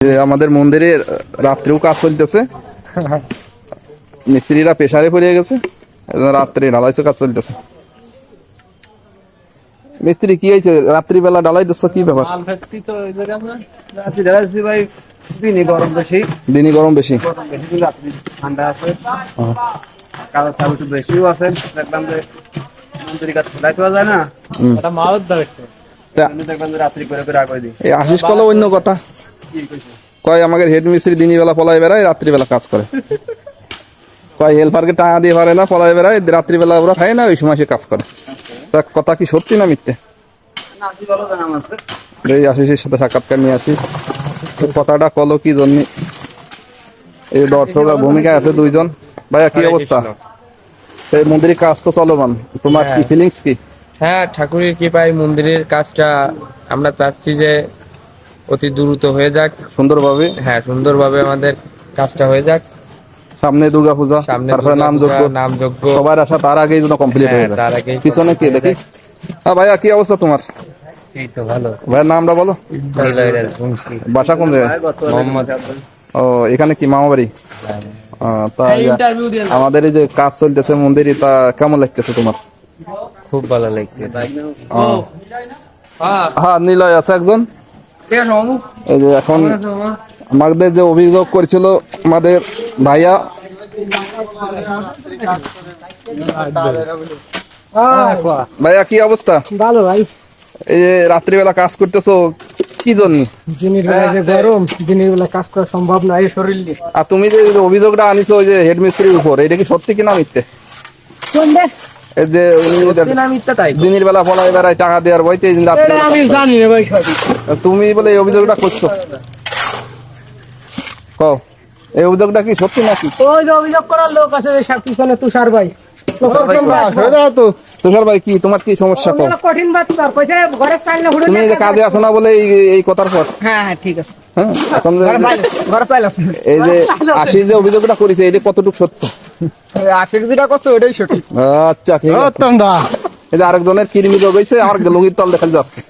আমাদের মন্দিরে রাত্রেও কাজ চলতেছে, মিস্ত্রিরা প্রেসারে পড়ে গেছে, রাত্রে ঢালাইছে কাজ চলতেছে। মিস্ত্রি কি হয়েছে, রাত্রিবেলা ঢালাই দিচ্ছ, কি ব্যাপার? ভাই দিনই গরম বেশি, ঠান্ডা আছে, কাজের চাপ একটু বেশিও আছে। দেখলাম যে মন্দির কাজ খোলাই পাওয়া যায় না, দেখলাম যে রাত্রি করে করে আগে দিই। এই আশিস কল অন্য কথা কয়, আমাদের হেড মিস্ত্রি দিনই বেলা পলাই বেড়ায়, রাত্রিবেলা কাজ করে। কয় হেল্পারকে টাকা দিয়ে পারে না, পলাই বেড়ায়, রাত্রিবেলা ওরা খায় না, ওই সময় সে কাজ করে। তা কথা কি সত্যি না মিথ্যে? এই আশিসের সাথে সাক্ষাৎকার নিয়ে আসি, কথাটা কলো কি জন্য। এই দর্শকের ভূমিকায় আছে দুইজন। ভাইয়া কি অবস্থা? এই মন্দিরের কাজ তো চলমান, তোমার কি ফিলিংস কি? হ্যাঁ, ঠাকুরের কৃপায় মন্দিরের কাজটা আমরা চাচ্ছি যে অতি দ্রুত হয়ে যাক, সুন্দরভাবে। হ্যাঁ, সুন্দরভাবে আমাদের কাজটা হয়ে যাক। সামনে দুর্গাপূজা, তারপরে নামযজ্ঞ সবার আশা তার আগেই যেন কমপ্লিট হয়ে যায়। তার আগেই পিছনে কি দেখি? ভাইয়া কি অবস্থা তোমার? এই তো ভালো। ভাইয়ের নামটা বলো। বাসা কোন জায়গায়? ও, এখানে কি মামা বাড়ি? আমাদের এই যে কাজ চলতেছে মন্দিরে, তা কেমন লাগতেছে তোমার? খুব ভালো লাগছে। হ্যাঁ, নিলয় আছে একজন। এই যে এখন আমাদের যে অভিযোগ করেছিল আমাদের ভাইয়া, ভাইয়া কি অবস্থা? ভালো ভাই। এই যে রাত্রিবেলা কাজ করতেছো কি জন্য? দিনের বেলা যে গরম, দিনের বেলা কাজ করা সম্ভব না এই শরীর নিয়ে। আর তুমি যে অভিযোগটা আনিছো ওই যে হেড মিস্ত্রির উপর, এটা কি সত্যি কিনা মিথ্যে? এই যে দিনের বেলা পলাই বেড়ায় টাকা দেওয়ার বইতে, আমি জানি না ভাই। তুমি বলে এই অভিযোগটা করছো, কও এই অভিযোগটা কি সত্যি নাকি? ওই যে অভিযোগ করার লোক আছে পিছনে, তুষার ভাই। তুষার ভাই, কি তোমার কি সমস্যা? কও। কঠিন ব্যাপার, কইছে ঘরে চাইলে হুড়ে তুমি যে কাজে আসো না বলে এই কথার পর। হ্যাঁ হ্যাঁ, ঠিক আছে। হ্যাঁ, এখন ঘরে চাইলে এই যে আশিস যে অভিযোগটা করেছে, এটা কতটুকু সত্য? আশিক যেটা করছে ওইটাই সঠিক। আচ্ছা, ঠিক আছে। এই যে আরেকজনের কিরমি যোগ হয়েছে, আমার লগির তল দেখা যাচ্ছে।